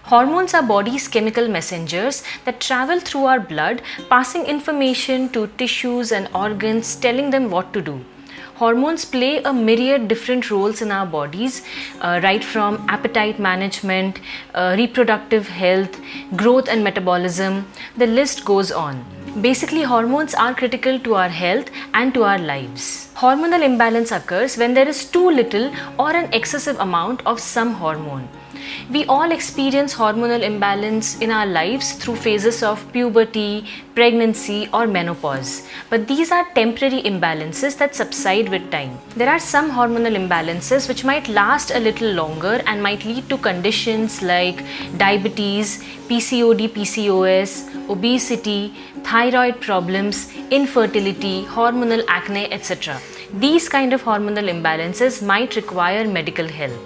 Hormones are body's chemical messengers that travel through our blood, passing information to tissues and organs, telling them what to do. Hormones play a myriad different roles in our bodies, right from appetite management, reproductive health, growth and metabolism. The list goes on. Basically, hormones are critical to our health and to our lives. Hormonal imbalance occurs when there is too little or an excessive amount of some hormone. We all experience hormonal imbalance in our lives through phases of puberty, pregnancy or menopause. But these are temporary imbalances that subside with time. There are some hormonal imbalances which might last a little longer and might lead to conditions like diabetes, PCOD, PCOS, obesity, thyroid problems, infertility, hormonal acne, etc. These kind of hormonal imbalances might require medical help.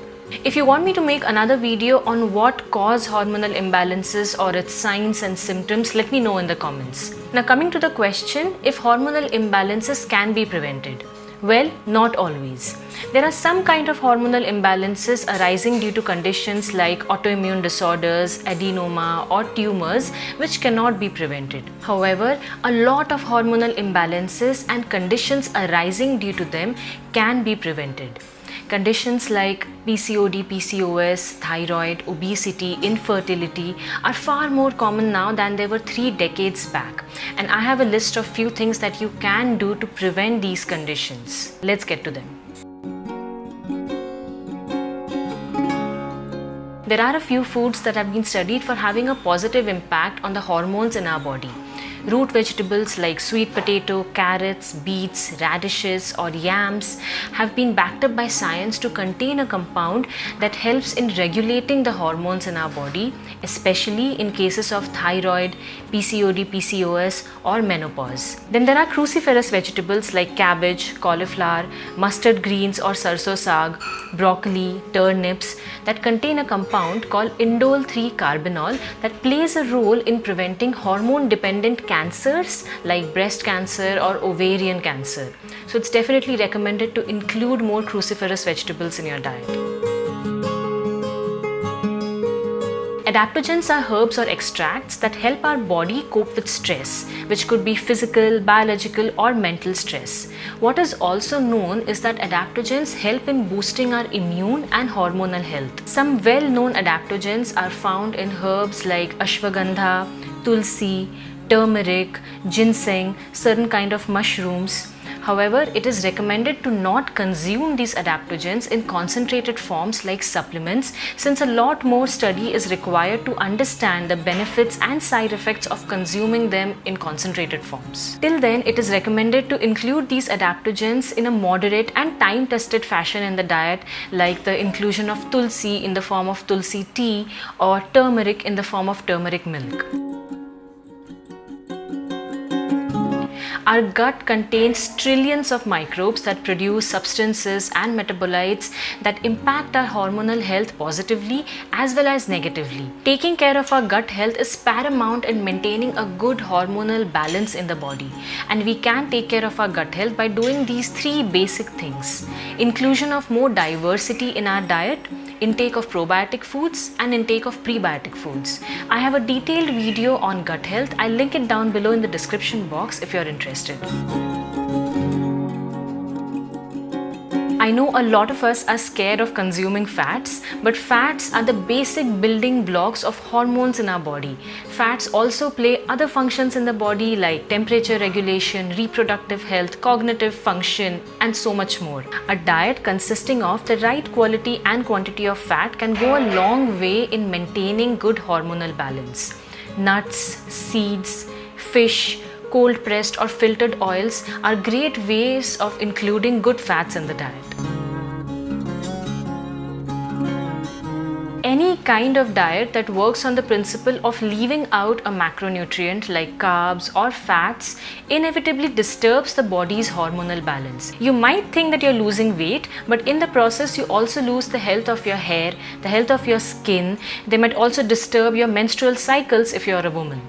If you want me to make another video on what cause hormonal imbalances or its signs and symptoms, let me know in the comments. Now coming to the question, if hormonal imbalances can be prevented. Well, not always. There are some kind of hormonal imbalances arising due to conditions like autoimmune disorders, adenoma or tumors which cannot be prevented. However, a lot of hormonal imbalances and conditions arising due to them can be prevented. Conditions like PCOD, PCOS, thyroid, obesity, infertility are far more common now than they were 3 decades back. And I have a list of few things that you can do to prevent these conditions. Let's get to them. There are a few foods that have been studied for having a positive impact on the hormones in our body. Root vegetables like sweet potato, carrots, beets, radishes or yams have been backed up by science to contain a compound that helps in regulating the hormones in our body, especially in cases of thyroid, PCOD, PCOS or menopause. Then there are cruciferous vegetables like cabbage, cauliflower, mustard greens or sarso saag, broccoli, turnips that contain a compound called indole 3-carbinol that plays a role in preventing hormone-dependent cancers like breast cancer or ovarian cancer. So it's definitely recommended to include more cruciferous vegetables in your diet. Adaptogens are herbs or extracts that help our body cope with stress, which could be physical, biological or mental stress. What is also known is that adaptogens help in boosting our immune and hormonal health. Some well-known adaptogens are found in herbs like ashwagandha, tulsi, turmeric, ginseng, certain kind of mushrooms. However, it is recommended to not consume these adaptogens in concentrated forms like supplements, since a lot more study is required to understand the benefits and side effects of consuming them in concentrated forms. Till then, it is recommended to include these adaptogens in a moderate and time-tested fashion in the diet, like the inclusion of tulsi in the form of tulsi tea or turmeric in the form of turmeric milk. Our gut contains trillions of microbes that produce substances and metabolites that impact our hormonal health positively as well as negatively. Taking care of our gut health is paramount in maintaining a good hormonal balance in the body. And we can take care of our gut health by doing these 3 basic things. Inclusion of more diversity in our diet, intake of probiotic foods and intake of prebiotic foods. I have a detailed video on gut health. I'll link it down below in the description box if you're interested. I know a lot of us are scared of consuming fats, but fats are the basic building blocks of hormones in our body. Fats also play other functions in the body like temperature regulation, reproductive health, cognitive function, and so much more. A diet consisting of the right quality and quantity of fat can go a long way in maintaining good hormonal balance. Nuts, seeds, fish, cold pressed or filtered oils are great ways of including good fats in the diet. Any kind of diet that works on the principle of leaving out a macronutrient like carbs or fats inevitably disturbs the body's hormonal balance. You might think that you're losing weight, but in the process you also lose the health of your hair, the health of your skin. They might also disturb your menstrual cycles if you're a woman.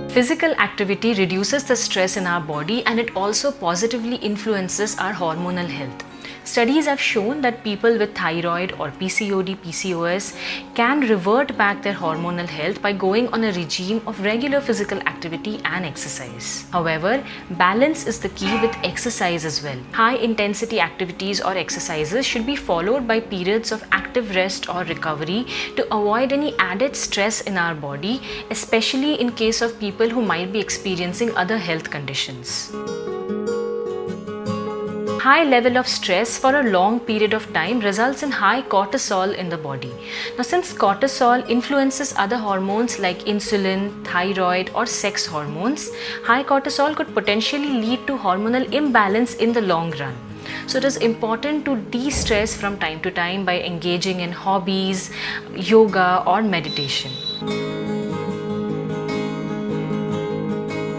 Physical activity reduces the stress in our body and it also positively influences our hormonal health. Studies have shown that people with thyroid or PCOD, PCOS can revert back their hormonal health by going on a regime of regular physical activity and exercise. However, balance is the key with exercise as well. High intensity activities or exercises should be followed by periods of active rest or recovery to avoid any added stress in our body, especially in case of people who might be experiencing other health conditions. High level of stress for a long period of time results in high cortisol in the body. Now, since cortisol influences other hormones like insulin, thyroid or sex hormones, high cortisol could potentially lead to hormonal imbalance in the long run. So it is important to de-stress from time to time by engaging in hobbies, yoga or meditation.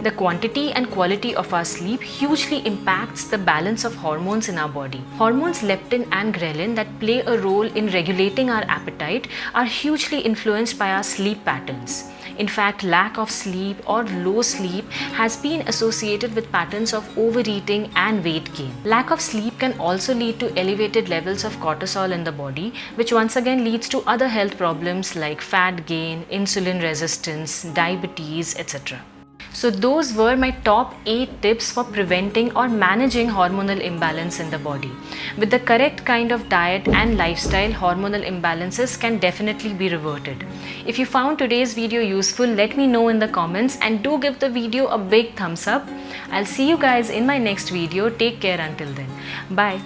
The quantity and quality of our sleep hugely impacts the balance of hormones in our body. Hormones leptin and ghrelin that play a role in regulating our appetite are hugely influenced by our sleep patterns. In fact, lack of sleep or low sleep has been associated with patterns of overeating and weight gain. Lack of sleep can also lead to elevated levels of cortisol in the body, which once again leads to other health problems like fat gain, insulin resistance, diabetes, etc. So those were my top 8 tips for preventing or managing hormonal imbalance in the body. With the correct kind of diet and lifestyle, hormonal imbalances can definitely be reverted. If you found today's video useful, let me know in the comments and do give the video a big thumbs up. I'll see you guys in my next video. Take care until then. Bye.